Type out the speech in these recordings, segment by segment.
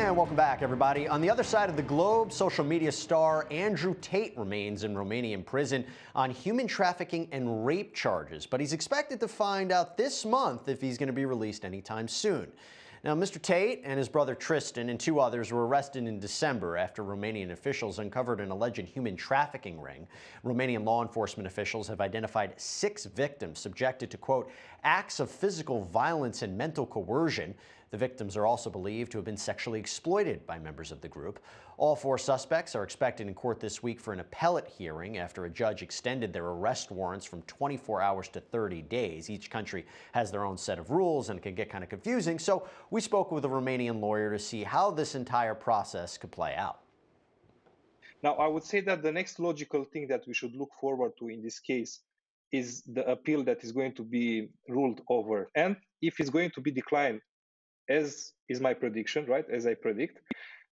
And welcome back, everybody. On the other side of the globe, social media star Andrew Tate remains in Romanian prison on human trafficking and rape charges, but he's expected to find out this month if he's going to be released anytime soon. Now, Mr. Tate and his brother Tristan and two others were arrested in December after Romanian officials uncovered an alleged human trafficking ring. Romanian law enforcement officials have identified 6 victims subjected to, quote, acts of physical violence and mental coercion. The victims are also believed to have been sexually exploited by members of the group. All 4 suspects are expected in court this week for an appellate hearing after a judge extended their arrest warrants from 24 hours to 30 days. Each country has their own set of rules and it can get kind of confusing. So we spoke with a Romanian lawyer to see how this entire process could play out. Now, I would say that the next logical thing that we should look forward to in this case is the appeal that is going to be ruled over. And if it's going to be declined, as is my prediction, right, as I predict,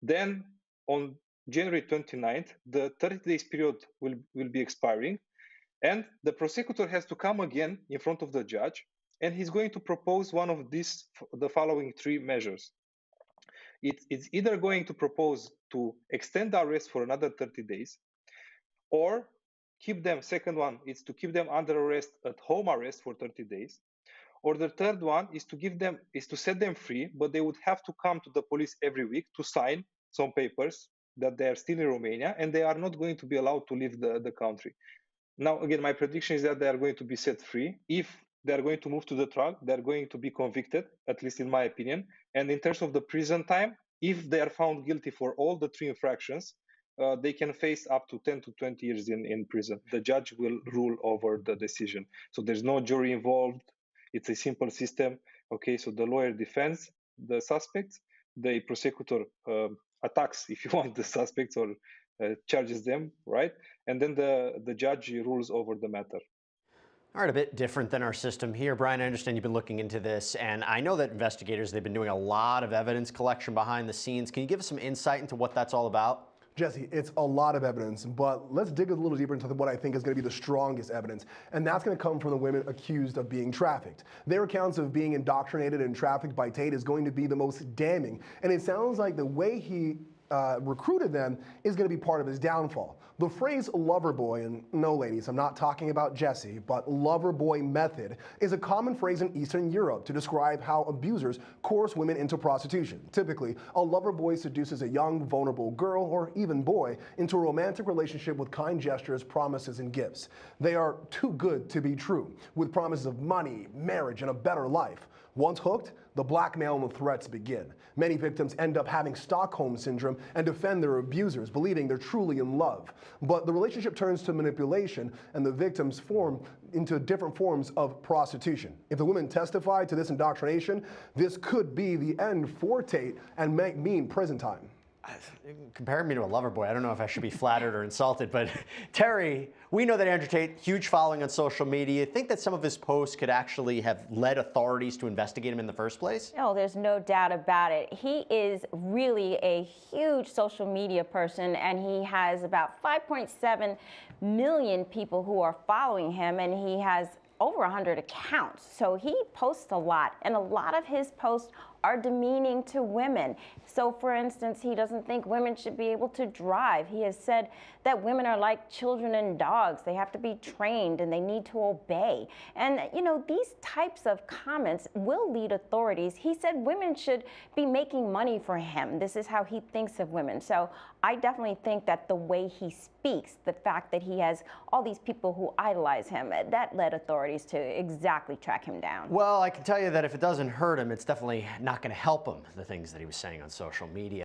then on January 29th, the 30 days period will be expiring, and the prosecutor has to come again in front of the judge, and he's going to propose one of the following 3 measures. It's either going to propose to extend the arrest for another 30 days, or keep them, second one is to keep them under arrest at home arrest for 30 days, or the third one is to set them free, but they would have to come to the police every week to sign some papers that they are still in Romania and they are not going to be allowed to leave the country. Now, again, my prediction is that they are going to be set free. If they are going to move to the trial, they are going to be convicted, at least in my opinion. And in terms of the prison time, if they are found guilty for all the 3 infractions, they can face up to 10 to 20 years in prison. The judge will rule over the decision. So there's no jury involved. It's a simple system. Okay, so the lawyer defends the suspects, the prosecutor attacks, if you want, the suspects or charges them, right? And then the judge rules over the matter. All right, a bit different than our system here. Brian, I understand you've been looking into this, and I know that investigators, they've been doing a lot of evidence collection behind the scenes. Can you give us some insight into what that's all about? Jesse, it's a lot of evidence, but let's dig a little deeper into what I think is going to be the strongest evidence, and that's going to come from the women accused of being trafficked. Their accounts of being indoctrinated and trafficked by Tate is going to be the most damning, and it sounds like the way he recruited them is going to be part of his downfall. The phrase lover boy, and no ladies, I'm not talking about Jesse, but lover boy method is a common phrase in Eastern Europe to describe how abusers coerce women into prostitution. Typically, a lover boy seduces a young, vulnerable girl or even boy into a romantic relationship with kind gestures, promises, and gifts. They are too good to be true, with promises of money, marriage, and a better life. Once hooked, the blackmail and the threats begin. Many victims end up having Stockholm syndrome and defend their abusers, believing they're truly in love. But the relationship turns to manipulation, and the victims form into different forms of prostitution. If the women testify to this indoctrination, this could be the end for Tate and may mean prison time. Comparing me to a lover boy, I don't know if I should be flattered or insulted, but Terry, we know that Andrew Tate, huge following on social media. Think that some of his posts could actually have led authorities to investigate him in the first place? Oh, there's no doubt about it. He is really a huge social media person, and he has about 5.7 million people who are following him, and he has over 100 accounts. So he posts a lot, and a lot of his posts are demeaning to women. So for instance, he doesn't think women should be able to drive. He has said that women are like children and dogs. They have to be trained and they need to obey. And you know, these types of comments will lead authorities. He said women should be making money for him. This is how he thinks of women. So I definitely think that the way he speaks, the fact that he has all these people who idolize him, that led authorities to exactly track him down. Well, I can tell you that if it doesn't hurt him, it's definitely not going to help him, the things that he was saying on social media.